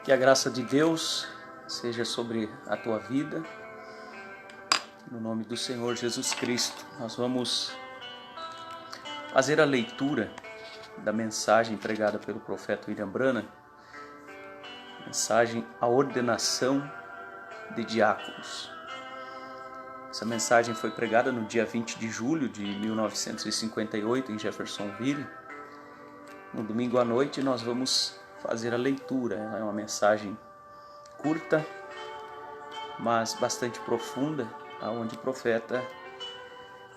Que a graça de Deus seja sobre a tua vida, no nome do Senhor Jesus Cristo. Nós vamos fazer a leitura da mensagem pregada pelo profeta William Branham, mensagem A Ordenação de Diáconos. Essa mensagem foi pregada no dia 20 de julho de 1958 em Jeffersonville. No domingo à noite nós vamos fazer a leitura. Ela é uma mensagem curta, mas bastante profunda, onde o profeta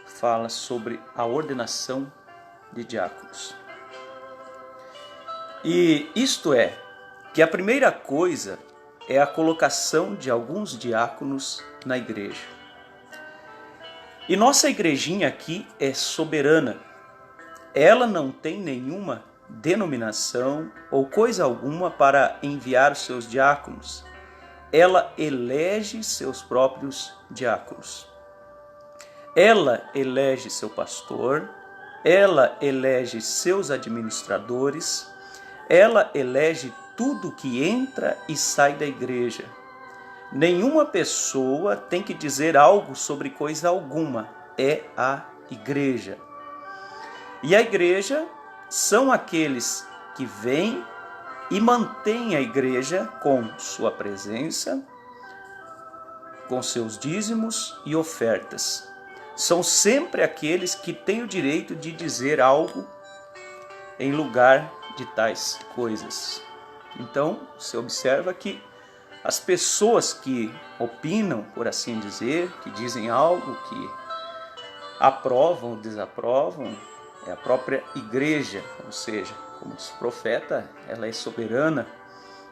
fala sobre a ordenação de diáconos. E isto é, que a primeira coisa é a colocação de alguns diáconos na igreja. E nossa igrejinha aqui é soberana. Ela não tem nenhuma denominação ou coisa alguma para enviar os seus diáconos. Ela elege seus próprios diáconos. Ela elege seu pastor, ela elege seus administradores, ela elege tudo que entra e sai da igreja. Nenhuma pessoa tem que dizer algo sobre coisa alguma, é a igreja. E a igreja são aqueles que vêm e mantêm a igreja com sua presença, com seus dízimos e ofertas. São sempre aqueles que têm o direito de dizer algo em lugar de tais coisas. Então, você observa que as pessoas que opinam, por assim dizer, que dizem algo, que aprovam ou desaprovam, é a própria igreja, ou seja, como diz o profeta, ela é soberana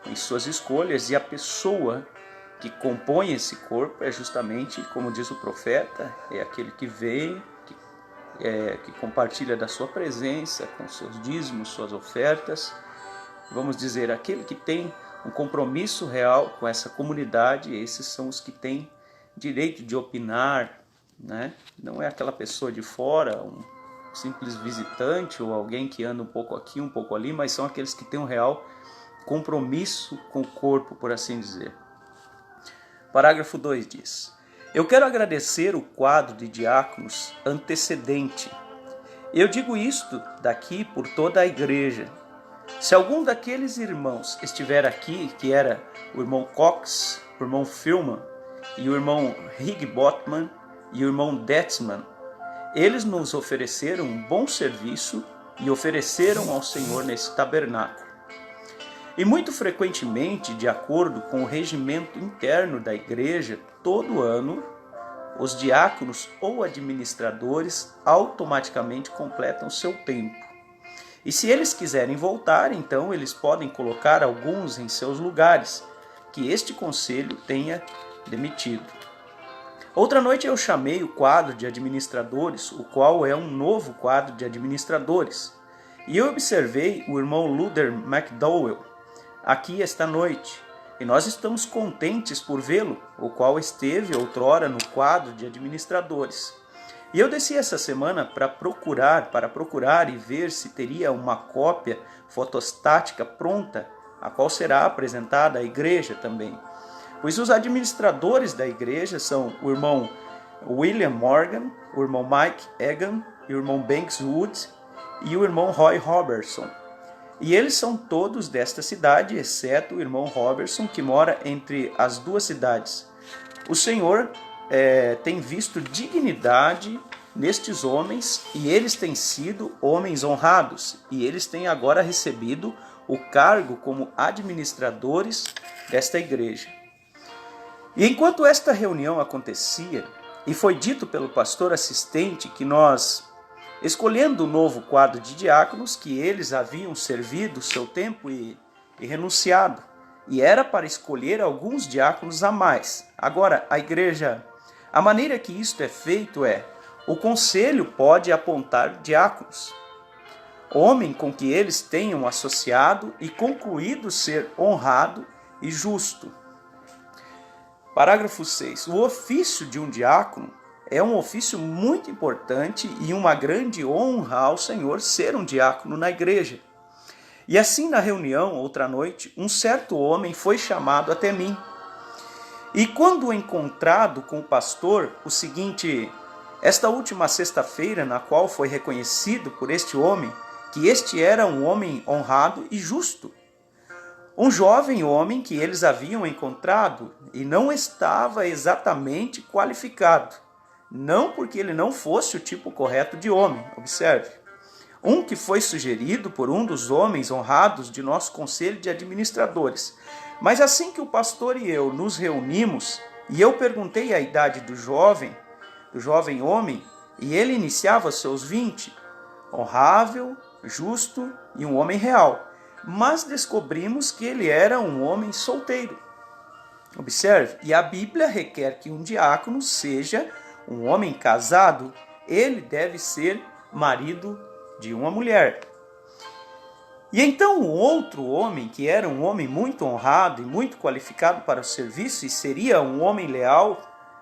em suas escolhas, e a pessoa que compõe esse corpo é justamente, como diz o profeta, é aquele que vem, que compartilha da sua presença, com seus dízimos, suas ofertas, vamos dizer, aquele que tem um compromisso real com essa comunidade. Esses são os que têm direito de opinar, né? Não é aquela pessoa de fora, um simples visitante ou alguém que anda um pouco aqui, um pouco ali, mas são aqueles que têm um real compromisso com o corpo, por assim dizer. Parágrafo 2 diz: eu quero agradecer o quadro de diáconos antecedente. Eu digo isto daqui por toda a igreja. Se algum daqueles irmãos estiver aqui, que era o irmão Cox, o irmão Filman, e o irmão Higginbotham e o irmão Detzman, eles nos ofereceram um bom serviço e ofereceram ao Senhor nesse tabernáculo. E muito frequentemente, de acordo com o regimento interno da igreja, todo ano, os diáconos ou administradores automaticamente completam seu tempo. E se eles quiserem voltar, então eles podem colocar alguns em seus lugares, que este conselho tenha demitido. Outra noite eu chamei o quadro de administradores, o qual é um novo quadro de administradores. E eu observei o irmão Luther McDowell aqui esta noite. E nós estamos contentes por vê-lo, o qual esteve outrora no quadro de administradores. E eu desci essa semana para procurar e ver se teria uma cópia fotostática pronta, a qual será apresentada à igreja também. Pois os administradores da igreja são o irmão William Morgan, o irmão Mike Egan, o irmão Banks Wood e o irmão Roy Robertson. E eles são todos desta cidade, exceto o irmão Robertson, que mora entre as duas cidades. O Senhor tem visto dignidade nestes homens, e eles têm sido homens honrados, e eles têm agora recebido o cargo como administradores desta igreja. E enquanto esta reunião acontecia, e foi dito pelo pastor assistente que nós, escolhendo o novo quadro de diáconos, que eles haviam servido o seu tempo e renunciado, e era para escolher alguns diáconos a mais. Agora, a igreja, a maneira que isto é feito é, o conselho pode apontar diáconos, homem com que eles tenham associado e concluído ser honrado e justo. Parágrafo 6. O ofício de um diácono é um ofício muito importante e uma grande honra ao Senhor ser um diácono na igreja. E assim na reunião, outra noite, um certo homem foi chamado até mim. E quando encontrado com o pastor, o seguinte: esta última sexta-feira, na qual foi reconhecido por este homem, que este era um homem honrado e justo, um jovem homem que eles haviam encontrado e não estava exatamente qualificado, não porque ele não fosse o tipo correto de homem, observe, um que foi sugerido por um dos homens honrados de nosso conselho de administradores. Mas assim que o pastor e eu nos reunimos, e eu perguntei a idade do jovem homem, e ele iniciava seus 20, honrável, justo e um homem real, mas descobrimos que ele era um homem solteiro. Observe, e a Bíblia requer que um diácono seja um homem casado, ele deve ser marido de uma mulher. E então o outro homem, que era um homem muito honrado e muito qualificado para o serviço, e seria um homem leal,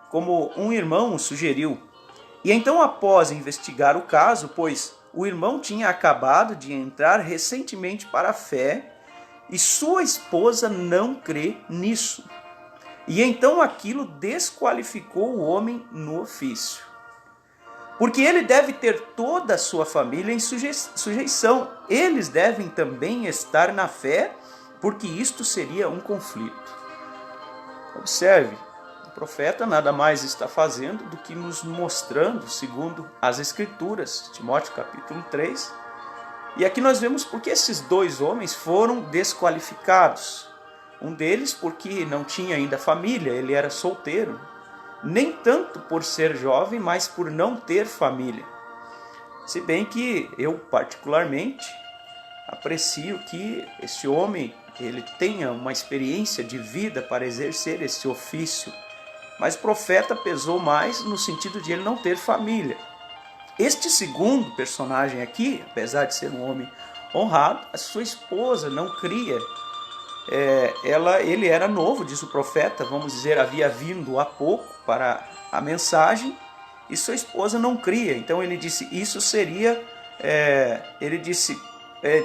como um irmão o sugeriu. E então, após investigar o caso, pois o irmão tinha acabado de entrar recentemente para a fé, e sua esposa não crê nisso. E então aquilo desqualificou o homem no ofício. Porque ele deve ter toda a sua família em sujeição. Eles devem também estar na fé, porque isto seria um conflito. Observe, o profeta nada mais está fazendo do que nos mostrando, segundo as Escrituras, Timóteo capítulo 3. E aqui nós vemos porque esses dois homens foram desqualificados. Um deles porque não tinha ainda família, ele era solteiro. Nem tanto por ser jovem, mas por não ter família. Se bem que eu particularmente aprecio que esse homem ele tenha uma experiência de vida para exercer esse ofício. Mas o profeta pesou mais no sentido de ele não ter família. Este segundo personagem aqui, apesar de ser um homem honrado, a sua esposa não cria. Ele era novo, diz o profeta, vamos dizer, havia vindo há pouco para a mensagem, e sua esposa não cria. Então ele disse,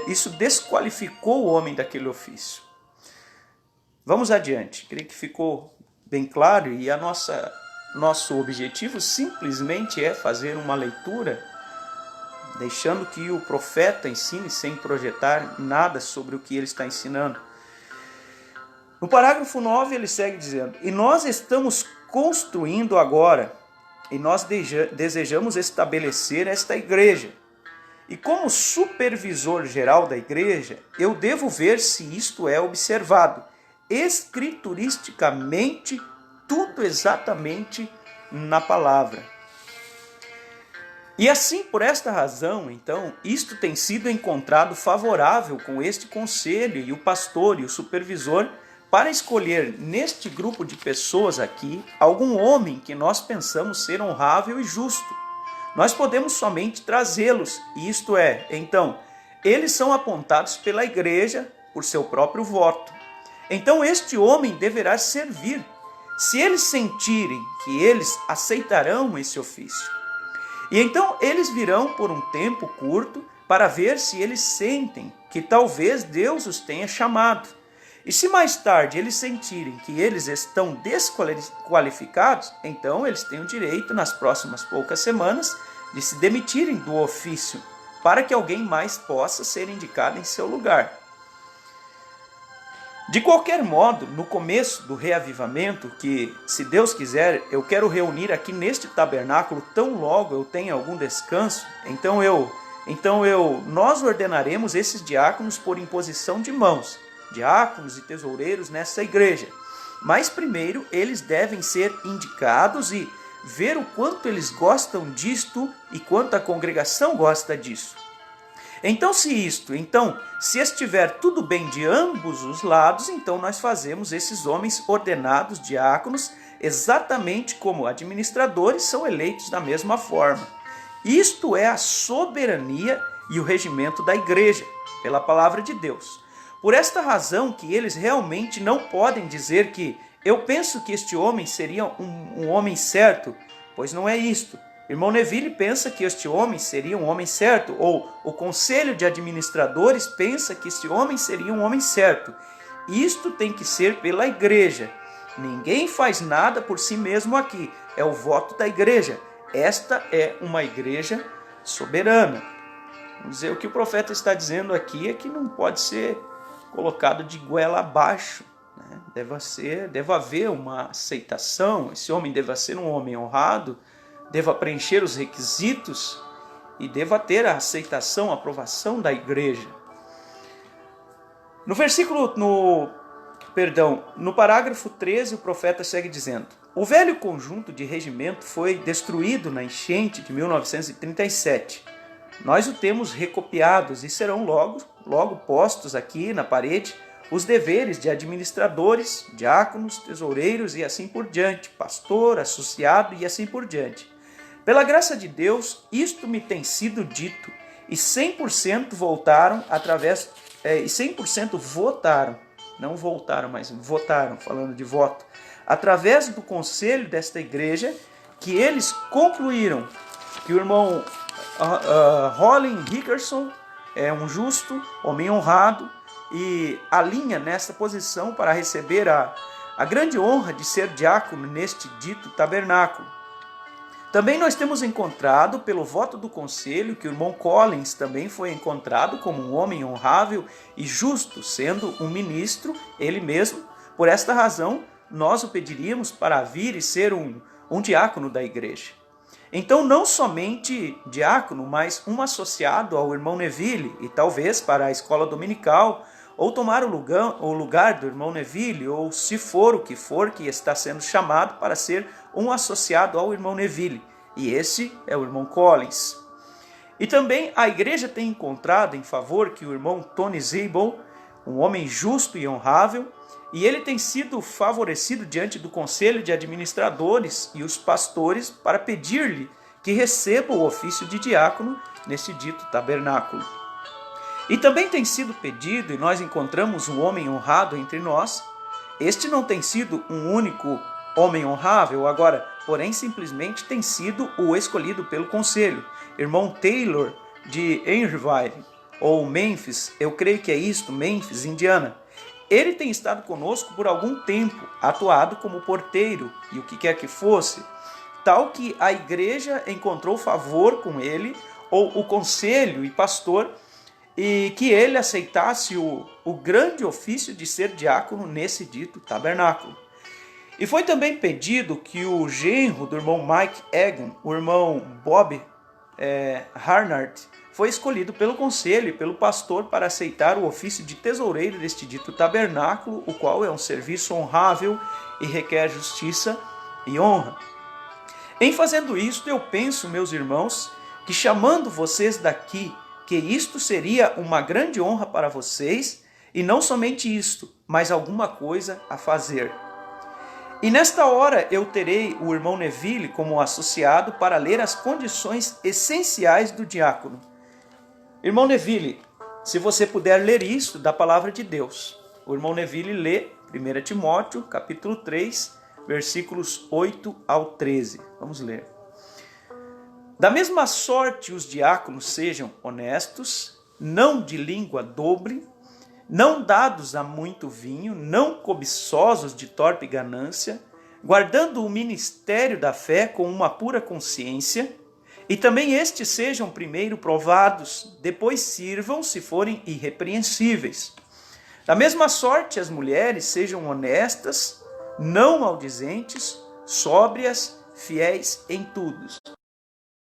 isso desqualificou o homem daquele ofício. Vamos adiante, creio que ficou bem claro, e nosso objetivo simplesmente é fazer uma leitura, deixando que o profeta ensine sem projetar nada sobre o que ele está ensinando. No parágrafo 9 ele segue dizendo, e nós estamos construindo agora, e nós desejamos estabelecer esta igreja. E como supervisor geral da igreja, eu devo ver se isto é observado, escrituristicamente, tudo exatamente na palavra. E assim, por esta razão, então, isto tem sido encontrado favorável com este conselho e o pastor e o supervisor para escolher neste grupo de pessoas aqui algum homem que nós pensamos ser honrável e justo. Nós podemos somente trazê-los, isto é, então, eles são apontados pela igreja por seu próprio voto. Então este homem deverá servir, se eles sentirem que eles aceitarão esse ofício. E então eles virão por um tempo curto para ver se eles sentem que talvez Deus os tenha chamado. E se mais tarde eles sentirem que eles estão desqualificados, então eles têm o direito, nas próximas poucas semanas, de se demitirem do ofício, para que alguém mais possa ser indicado em seu lugar. De qualquer modo, no começo do reavivamento, que, se Deus quiser, eu quero reunir aqui neste tabernáculo, tão logo eu tenha algum descanso, nós ordenaremos esses diáconos por imposição de mãos, diáconos e tesoureiros nessa igreja. Mas primeiro eles devem ser indicados e ver o quanto eles gostam disto e quanto a congregação gosta disso. Então se estiver tudo bem de ambos os lados, então nós fazemos esses homens ordenados diáconos exatamente como administradores são eleitos da mesma forma. Isto é a soberania e o regimento da igreja, pela palavra de Deus. Por esta razão que eles realmente não podem dizer que eu penso que este homem seria um homem certo, pois não é isto. Irmão Neville pensa que este homem seria um homem certo, ou o conselho de administradores pensa que este homem seria um homem certo. Isto tem que ser pela igreja. Ninguém faz nada por si mesmo aqui. É o voto da igreja. Esta é uma igreja soberana. Vamos dizer, o que o profeta está dizendo aqui é que não pode ser colocado de goela abaixo. Né? Deve haver uma aceitação. Esse homem deva ser um homem honrado, deva preencher os requisitos e deva ter a aceitação, a aprovação da igreja. No parágrafo 13, o profeta segue dizendo: o velho conjunto de regimento foi destruído na enchente de 1937. Nós o temos recopiados e serão logo postos aqui na parede os deveres de administradores, diáconos, tesoureiros e assim por diante, pastor, associado e assim por diante. Pela graça de Deus, isto me tem sido dito, e 100% votaram, não voltaram, mas votaram, falando de voto, através do conselho desta igreja, que eles concluíram que o irmão Rollin Hickerson é um justo, homem honrado, e alinha nesta posição para receber a grande honra de ser diácono neste dito tabernáculo. Também nós temos encontrado, pelo voto do conselho, que o irmão Collins também foi encontrado como um homem honrável e justo, sendo um ministro, ele mesmo. Por esta razão, nós o pediríamos para vir e ser um diácono da igreja. Então, não somente diácono, mas um associado ao irmão Neville, e talvez para a escola dominical, ou tomar o lugar do irmão Neville, ou se for o que for, que está sendo chamado para ser um associado ao irmão Neville. E esse é o irmão Collins. E também a igreja tem encontrado em favor que o irmão Tony Zabel, um homem justo e honrável, e ele tem sido favorecido diante do conselho de administradores e os pastores para pedir-lhe que receba o ofício de diácono neste dito tabernáculo. E também tem sido pedido, e nós encontramos um homem honrado entre nós. Este não tem sido um único homem honrável agora, porém simplesmente tem sido o escolhido pelo conselho. Irmão Taylor de Enriville, ou Memphis, eu creio que é isto, Memphis, Indiana. Ele tem estado conosco por algum tempo, atuado como porteiro e o que quer que fosse, tal que a igreja encontrou favor com ele, ou o conselho e pastor, e que ele aceitasse o grande ofício de ser diácono nesse dito tabernáculo. E foi também pedido que o genro do irmão Mike Egan, o irmão Bob Harnard, foi escolhido pelo conselho e pelo pastor para aceitar o ofício de tesoureiro deste dito tabernáculo, o qual é um serviço honrável e requer justiça e honra. Em fazendo isto, eu penso, meus irmãos, que chamando vocês daqui, que isto seria uma grande honra para vocês, e não somente isto, mas alguma coisa a fazer. E nesta hora eu terei o irmão Neville como associado para ler as condições essenciais do diácono. Irmão Neville, se você puder ler isso da palavra de Deus. O irmão Neville lê 1 Timóteo, capítulo 3, versículos 8 ao 13. Vamos ler. Da mesma sorte os diáconos sejam honestos, não de língua dobre, não dados a muito vinho, não cobiçosos de torpe ganância, guardando o ministério da fé com uma pura consciência, e também estes sejam primeiro provados, depois sirvam se forem irrepreensíveis. Da mesma sorte as mulheres sejam honestas, não maldizentes, sóbrias, fiéis em tudo.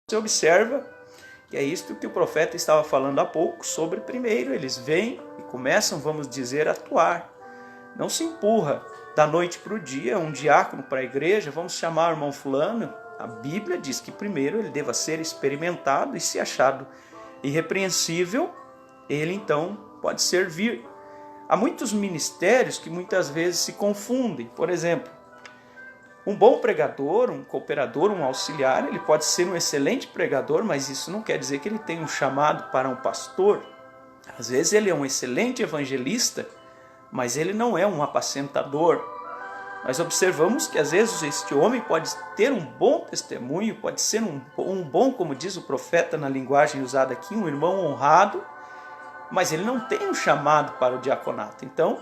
Você observa que é isto que o profeta estava falando há pouco, sobre primeiro eles vêm e começam, vamos dizer, a atuar. Não se empurra da noite para o dia um diácono para a igreja, vamos chamar o irmão fulano. A Bíblia diz que primeiro ele deva ser experimentado e se achado irrepreensível, ele então pode servir. Há muitos ministérios que muitas vezes se confundem. Por exemplo, um bom pregador, um cooperador, um auxiliar, ele pode ser um excelente pregador, mas isso não quer dizer que ele tenha um chamado para um pastor. Às vezes ele é um excelente evangelista, mas ele não é um apacentador. nós observamos que às vezes este homem pode ter um bom testemunho, pode ser um bom, como diz o profeta na linguagem usada aqui, um irmão honrado, mas ele não tem um chamado para o diaconato. Então,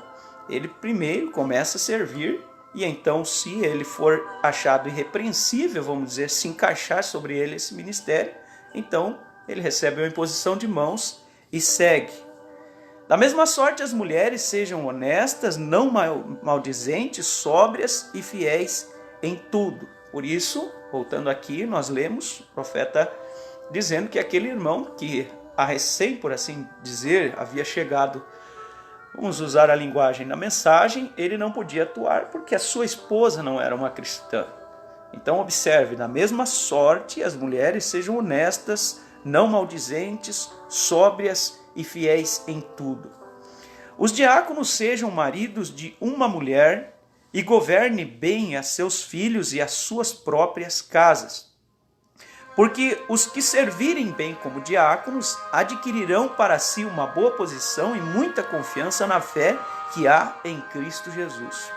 ele primeiro começa a servir e então, se ele for achado irrepreensível, vamos dizer, se encaixar sobre ele esse ministério, então ele recebe uma imposição de mãos e segue. Da mesma sorte, as mulheres sejam honestas, não maldizentes, sóbrias e fiéis em tudo. Por isso, voltando aqui, nós lemos o profeta dizendo que aquele irmão que a recém, por assim dizer, havia chegado, vamos usar a linguagem da mensagem, ele não podia atuar porque a sua esposa não era uma cristã. Então observe, da mesma sorte, as mulheres sejam honestas, não maldizentes, sóbrias e fiéis em tudo. Os diáconos sejam maridos de uma mulher e governe bem a seus filhos e as suas próprias casas. Porque os que servirem bem como diáconos adquirirão para si uma boa posição e muita confiança na fé que há em Cristo Jesus.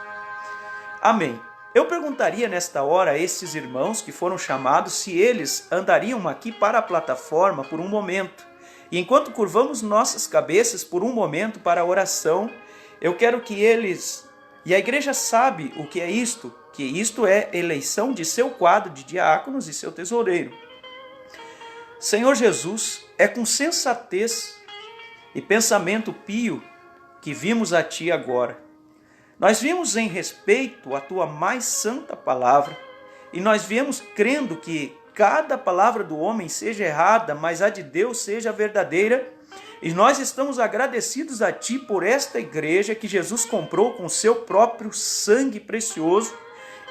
Amém. Eu perguntaria nesta hora a estes irmãos que foram chamados se eles andariam aqui para a plataforma por um momento. E enquanto curvamos nossas cabeças por um momento para a oração, eu quero que eles, e a igreja sabe o que é isto, que isto é eleição de seu quadro de diáconos e seu tesoureiro. Senhor Jesus, é com sensatez e pensamento pio que vimos a Ti agora. Nós vimos em respeito à Tua mais santa palavra e nós viemos crendo que cada palavra do homem seja errada, mas a de Deus seja verdadeira. E nós estamos agradecidos a Ti por esta igreja que Jesus comprou com o seu próprio sangue precioso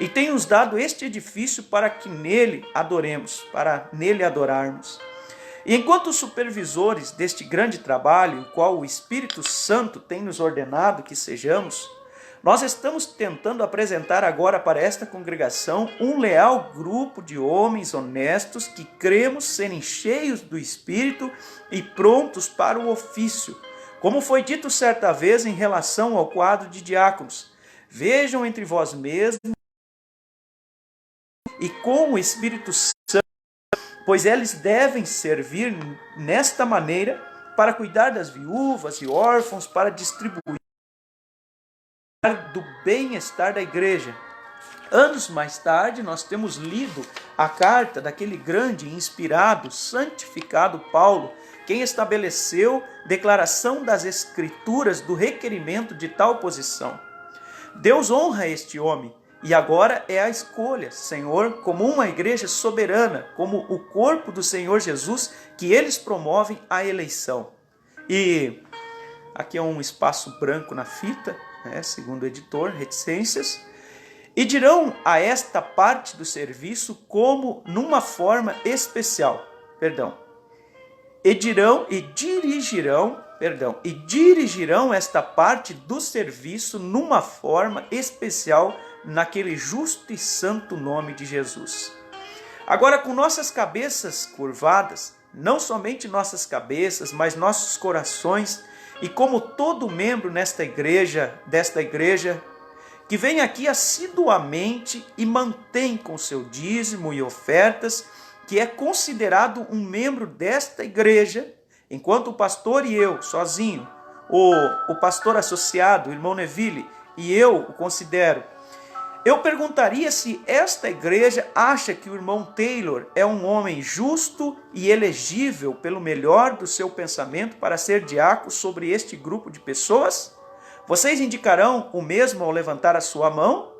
e tem nos dado este edifício para que nele adoremos, para nele adorarmos. E enquanto os supervisores deste grande trabalho, o qual o Espírito Santo tem nos ordenado que sejamos, nós estamos tentando apresentar agora para esta congregação um leal grupo de homens honestos que cremos serem cheios do Espírito e prontos para o ofício. Como foi dito certa vez em relação ao quadro de diáconos, vejam entre vós mesmos e com o Espírito Santo, pois eles devem servir nesta maneira para cuidar das viúvas e órfãos, para distribuir do bem-estar da igreja. Anos mais tarde, nós temos lido a carta daquele grande, inspirado, santificado Paulo, quem estabeleceu declaração das Escrituras do requerimento de tal posição. Deus honra este homem, e agora é a escolha, Senhor, como uma igreja soberana, como o corpo do Senhor Jesus, que eles promovem a eleição. E aqui é um espaço branco na fita, segundo o editor, reticências, e dirão a esta parte do serviço como numa forma especial, e dirigirão esta parte do serviço numa forma especial naquele justo e santo nome de Jesus. Agora, com nossas cabeças curvadas, não somente nossas cabeças, mas nossos corações, e como todo membro desta igreja, que vem aqui assiduamente e mantém com seu dízimo e ofertas, que é considerado um membro desta igreja, enquanto o pastor e eu, sozinho, o pastor associado, o irmão Neville, e eu o considero, eu perguntaria se esta igreja acha que o irmão Taylor é um homem justo e elegível pelo melhor do seu pensamento para ser diácono sobre este grupo de pessoas? Vocês indicarão o mesmo ao levantar a sua mão?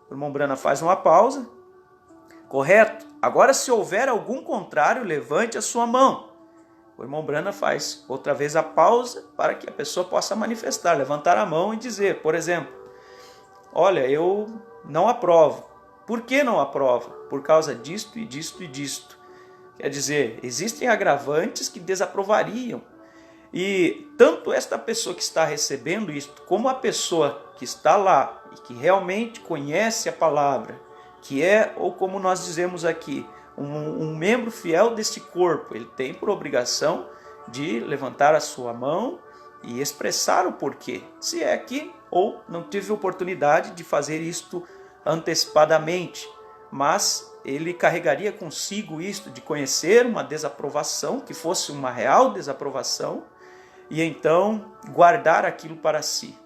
O irmão Brana faz uma pausa. Correto. Agora, se houver algum contrário, levante a sua mão. O irmão Brana faz outra vez a pausa para que a pessoa possa manifestar, levantar a mão e dizer, por exemplo, olha, eu não aprovo. Por que não aprova? Por causa disto e disto e disto. Quer dizer, existem agravantes que desaprovariam. E tanto esta pessoa que está recebendo isto, como a pessoa que está lá e que realmente conhece a palavra, que é, ou como nós dizemos aqui, um membro fiel deste corpo, ele tem por obrigação de levantar a sua mão e expressar o porquê, se é que ou não tive oportunidade de fazer isto antecipadamente, mas ele carregaria consigo isto de conhecer uma desaprovação, que fosse uma real desaprovação, e então guardar aquilo para si.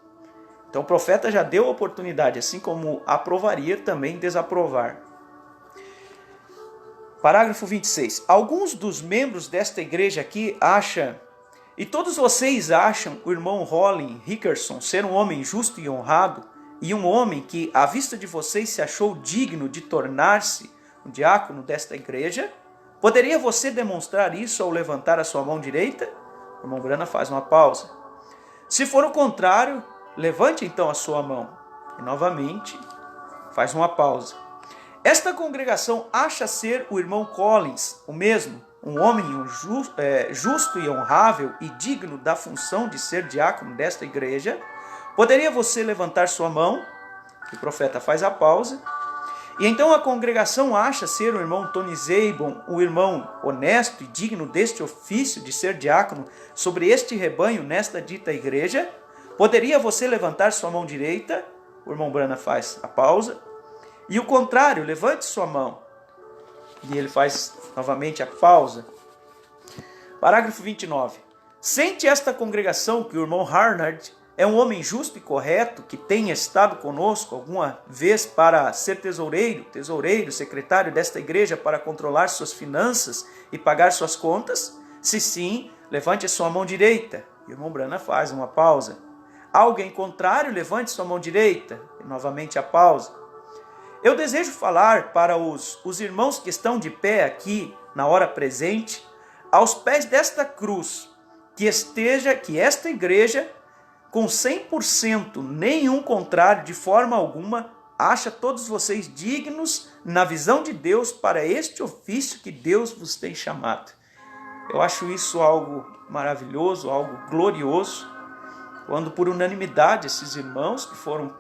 Então o profeta já deu a oportunidade, assim como aprovaria, também desaprovar. Parágrafo 26. Alguns dos membros desta igreja aqui acham, e todos vocês acham o irmão Rollin Hickerson ser um homem justo e honrado, e um homem que, à vista de vocês, se achou digno de tornar-se um diácono desta igreja? Poderia você demonstrar isso ao levantar a sua mão direita? O irmão Branham faz uma pausa. Se for o contrário, levante então a sua mão. E novamente faz uma pausa. Esta congregação acha ser o irmão Collins o mesmo, um homem justo e honrável e digno da função de ser diácono desta igreja? Poderia você levantar sua mão? O profeta faz a pausa. E então a congregação acha ser o irmão Tony Zabon, o irmão honesto e digno deste ofício de ser diácono sobre este rebanho nesta dita igreja? Poderia você levantar sua mão direita? O irmão Branham faz a pausa. E o contrário, levante sua mão. E ele faz novamente a pausa. Parágrafo 29. Sente esta congregação que o irmão Harnard é um homem justo e correto, que tenha estado conosco alguma vez para ser tesoureiro, secretário desta igreja para controlar suas finanças e pagar suas contas? Se sim, levante a sua mão direita. E o irmão Branham faz uma pausa. Alguém contrário, levante sua mão direita. E novamente a pausa. Eu desejo falar para os irmãos que estão de pé aqui na hora presente, aos pés desta cruz, que esta igreja, com 100%, nenhum contrário, de forma alguma, acha todos vocês dignos, na visão de Deus, para este ofício que Deus vos tem chamado. Eu acho isso algo maravilhoso, algo glorioso, quando por unanimidade esses irmãos que foram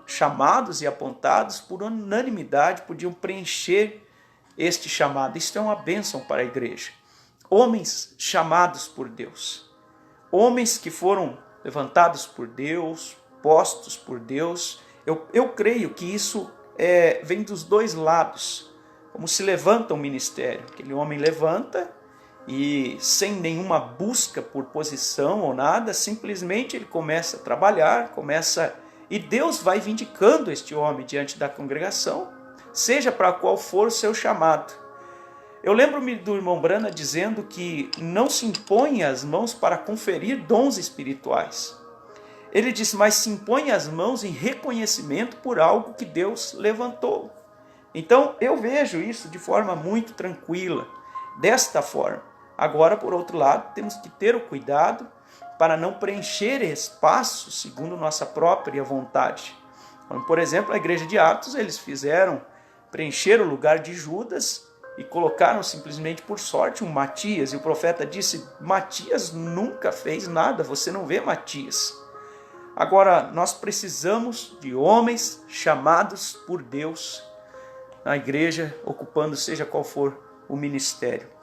chamados e apontados, por unanimidade, podiam preencher este chamado. Isto é uma bênção para a igreja. Homens chamados por Deus. Homens que foram levantados por Deus, postos por Deus. Eu creio que isso vem dos dois lados. Como se levanta um ministério. Aquele homem levanta e sem nenhuma busca por posição ou nada, simplesmente ele começa a trabalhar, e Deus vai vindicando este homem diante da congregação, seja para qual for o seu chamado. Eu lembro-me do irmão Branham dizendo que não se impõe as mãos para conferir dons espirituais. Ele diz, mas se impõe as mãos em reconhecimento por algo que Deus levantou. Então eu vejo isso de forma muito tranquila, desta forma. Agora, por outro lado, temos que ter o cuidado para não preencher espaço segundo nossa própria vontade. Por exemplo, a igreja de Atos, eles preencher o lugar de Judas e colocaram simplesmente por sorte um Matias. E o profeta disse, Matias nunca fez nada, você não vê Matias. Agora, nós precisamos de homens chamados por Deus na igreja, ocupando seja qual for o ministério.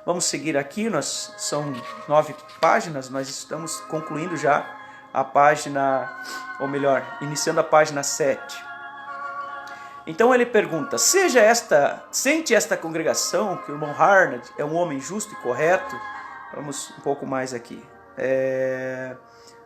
Vamos seguir aqui, são 9 páginas, nós estamos concluindo já a página, ou melhor, iniciando a página 7. Então ele pergunta, sente esta congregação que o irmão Harnard é um homem justo e correto? Vamos um pouco mais aqui.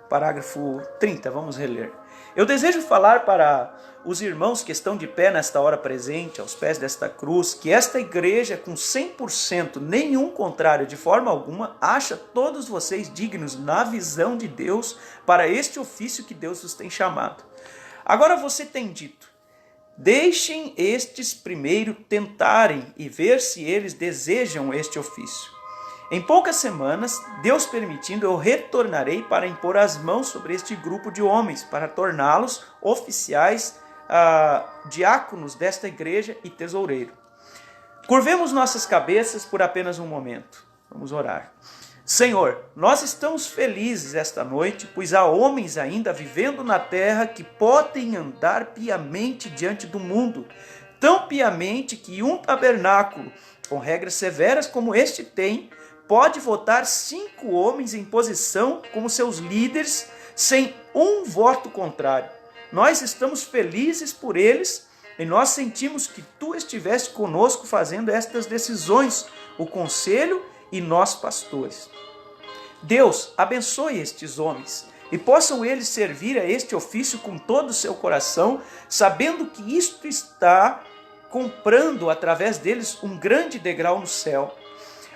Parágrafo 30, vamos reler. Eu desejo falar para os irmãos que estão de pé nesta hora presente, aos pés desta cruz, que esta igreja com 100%, nenhum contrário de forma alguma, acha todos vocês dignos na visão de Deus para este ofício que Deus os tem chamado. Agora você tem dito, deixem estes primeiro tentarem e ver se eles desejam este ofício. Em poucas semanas, Deus permitindo, eu retornarei para impor as mãos sobre este grupo de homens, para torná-los oficiais, diáconos desta igreja e tesoureiro. Curvemos nossas cabeças por apenas um momento. Vamos orar. Senhor, nós estamos felizes esta noite, pois há homens ainda vivendo na terra que podem andar piamente diante do mundo, tão piamente que um tabernáculo, com regras severas como este tem, pode votar 5 homens em posição como seus líderes sem um voto contrário. Nós estamos felizes por eles e nós sentimos que tu estiveste conosco fazendo estas decisões, o conselho e nós pastores. Deus abençoe estes homens e possam eles servir a este ofício com todo o seu coração, sabendo que isto está comprando através deles um grande degrau no céu.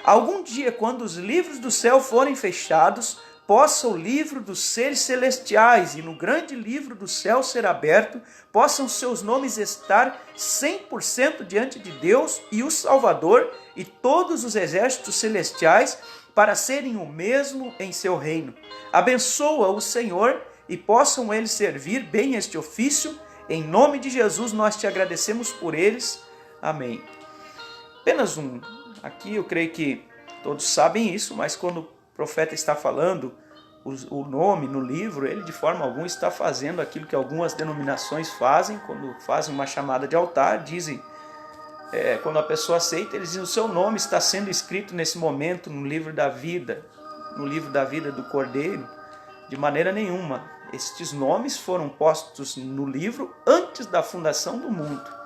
Algum dia, quando os livros do céu forem fechados, possa o livro dos seres celestiais e no grande livro do céu ser aberto, possam seus nomes estar 100% diante de Deus e o Salvador e todos os exércitos celestiais para serem o mesmo em seu reino. Abençoa o Senhor e possam eles servir bem este ofício. Em nome de Jesus nós te agradecemos por eles. Amém. Apenas aqui eu creio que todos sabem isso, mas quando o profeta está falando o nome no livro, ele de forma alguma está fazendo aquilo que algumas denominações fazem, quando fazem uma chamada de altar, dizem, quando a pessoa aceita, eles dizem, o seu nome está sendo escrito nesse momento no livro da vida do Cordeiro. De maneira nenhuma, estes nomes foram postos no livro antes da fundação do mundo.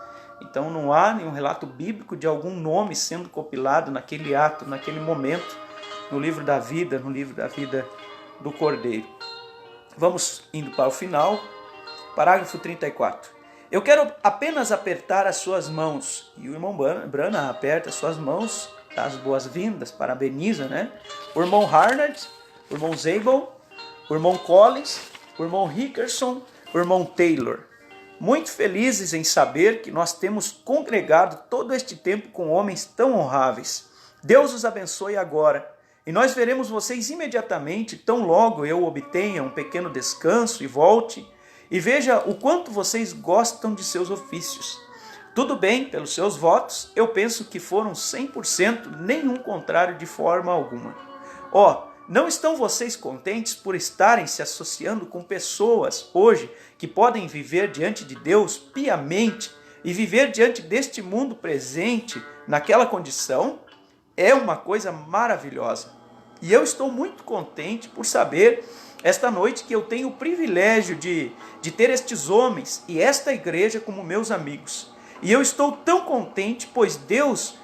Então não há nenhum relato bíblico de algum nome sendo compilado naquele ato, naquele momento, no livro da vida do Cordeiro. Vamos indo para o final, parágrafo 34. Eu quero apenas apertar as suas mãos. E o irmão Branham aperta as suas mãos, dá as boas-vindas, parabeniza, né? O irmão Harnett, o irmão Zabel, o irmão Collins, o irmão Rickerson, o irmão Taylor. Muito felizes em saber que nós temos congregado todo este tempo com homens tão honráveis. Deus os abençoe agora. E nós veremos vocês imediatamente, tão logo eu obtenha um pequeno descanso e volte, e veja o quanto vocês gostam de seus ofícios. Tudo bem, pelos seus votos, eu penso que foram 100%, nenhum contrário de forma alguma. Não estão vocês contentes por estarem se associando com pessoas hoje que podem viver diante de Deus piamente e viver diante deste mundo presente naquela condição? É uma coisa maravilhosa. E eu estou muito contente por saber esta noite que eu tenho o privilégio de ter estes homens e esta igreja como meus amigos. E eu estou tão contente, pois Deus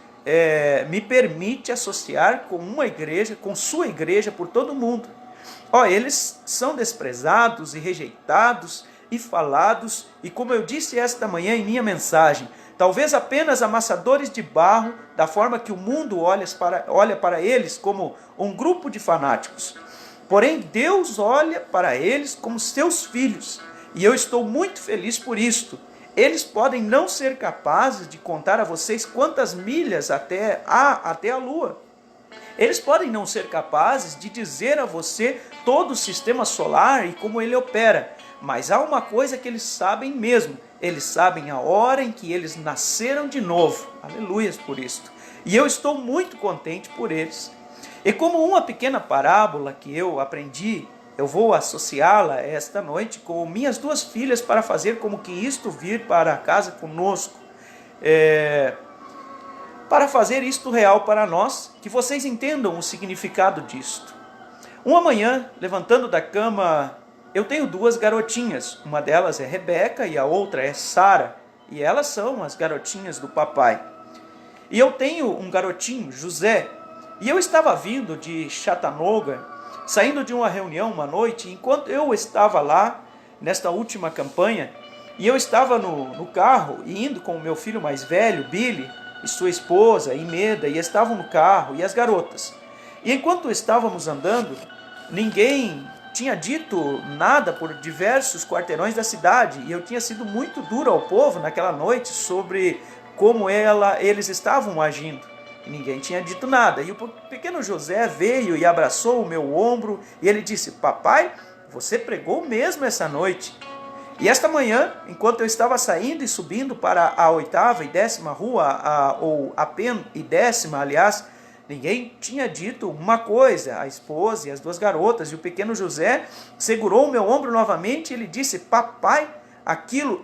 me permite associar com uma igreja, com sua igreja por todo o mundo. Eles são desprezados e rejeitados e falados, e como eu disse esta manhã em minha mensagem, talvez apenas amassadores de barro, da forma que o mundo olha para eles como um grupo de fanáticos. Porém, Deus olha para eles como seus filhos, e eu estou muito feliz por isto. Eles podem não ser capazes de contar a vocês quantas milhas até a Lua. Eles podem não ser capazes de dizer a você todo o sistema solar e como ele opera. Mas há uma coisa que eles sabem mesmo. Eles sabem a hora em que eles nasceram de novo. Aleluias por isto. E eu estou muito contente por eles. E como uma pequena parábola que eu aprendi, eu vou associá-la esta noite com minhas 2 filhas para fazer como que isto vir para casa conosco. Para fazer isto real para nós, que vocês entendam o significado disto. Uma manhã, levantando da cama, eu tenho 2 garotinhas. Uma delas é Rebeca e a outra é Sara. E elas são as garotinhas do papai. E eu tenho um garotinho, José. E eu estava vindo de Chattanooga, saindo de uma reunião uma noite, enquanto eu estava lá, nesta última campanha, e eu estava no carro, e indo com o meu filho mais velho, Billy, e sua esposa, Imeda, e estavam no carro, e as garotas. E enquanto estávamos andando, ninguém tinha dito nada por diversos quarteirões da cidade, e eu tinha sido muito duro ao povo naquela noite sobre como eles estavam agindo. E ninguém tinha dito nada. E o pequeno José veio e abraçou o meu ombro e ele disse: papai, você pregou mesmo essa noite. E esta manhã, enquanto eu estava saindo e subindo para a 8ª e 10ª rua, ou a Penn e 10ª, aliás, ninguém tinha dito uma coisa. A esposa e as 2 garotas e o pequeno José segurou o meu ombro novamente e ele disse: papai,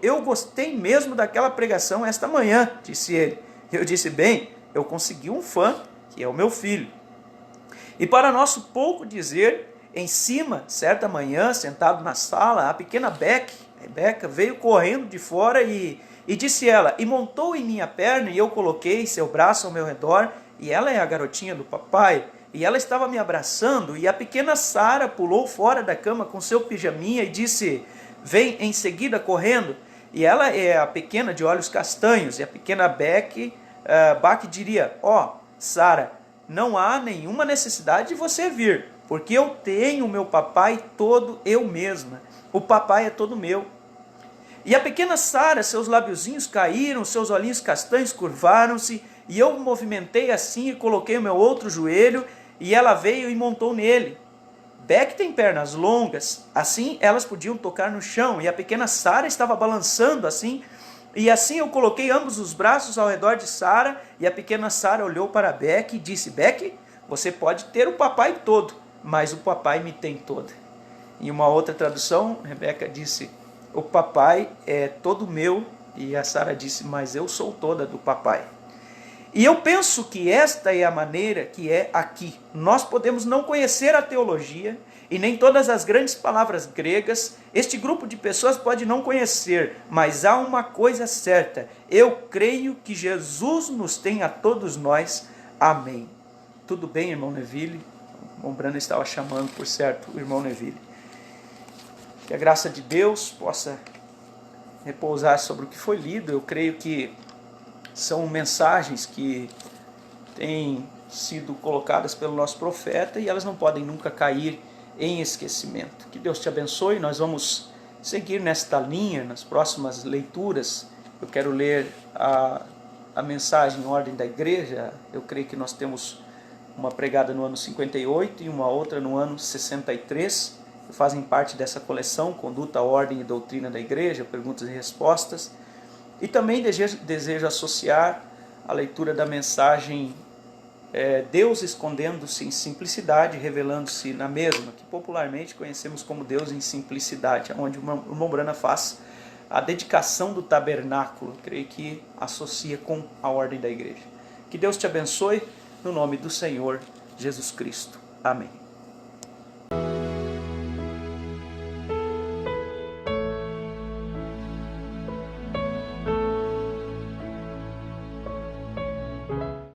eu gostei mesmo daquela pregação esta manhã, disse ele. Eu disse: bem, eu consegui um fã, que é o meu filho. E para nosso pouco dizer, em cima, certa manhã, sentado na sala, a pequena Rebeca, veio correndo de fora e disse ela, e montou em minha perna, e eu coloquei seu braço ao meu redor, e ela é a garotinha do papai, e ela estava me abraçando, e a pequena Sara pulou fora da cama com seu pijaminha e disse, vem em seguida correndo. E ela é a pequena de olhos castanhos, e a pequena Baque diria, Sara, não há nenhuma necessidade de você vir, porque eu tenho o meu papai todo eu mesma, o papai é todo meu. E a pequena Sara, seus lábiozinhos caíram, seus olhinhos castanhos curvaram-se, e eu movimentei assim e coloquei o meu outro joelho, e ela veio e montou nele. Beck tem pernas longas, assim elas podiam tocar no chão, e a pequena Sara estava balançando assim, e assim eu coloquei ambos os braços ao redor de Sara, e a pequena Sara olhou para Beck e disse, Beck, você pode ter o papai todo, mas o papai me tem toda. Em uma outra tradução, Rebeca disse, o papai é todo meu, e a Sara disse, mas eu sou toda do papai. E eu penso que esta é a maneira que é aqui. Nós podemos não conhecer a teologia e nem todas as grandes palavras gregas. Este grupo de pessoas pode não conhecer, mas há uma coisa certa. Eu creio que Jesus nos tem a todos nós. Amém. Tudo bem, irmão Neville? O irmão Brano estava chamando, por certo, o irmão Neville. Que a graça de Deus possa repousar sobre o que foi lido. Eu creio que são mensagens que têm sido colocadas pelo nosso profeta e elas não podem nunca cair em esquecimento. Que Deus te abençoe. Nós vamos seguir nesta linha nas próximas leituras. Eu quero ler a mensagem em ordem da igreja. Eu creio que nós temos uma pregada no ano 58 e uma outra no ano 63, que fazem parte dessa coleção, Conduta, Ordem e Doutrina da Igreja, Perguntas e Respostas. E também desejo associar a leitura da mensagem Deus escondendo-se em simplicidade, revelando-se na mesma, que popularmente conhecemos como Deus em simplicidade, onde o irmão Brana faz a dedicação do tabernáculo, creio que associa com a ordem da igreja. Que Deus te abençoe, no nome do Senhor Jesus Cristo. Amém.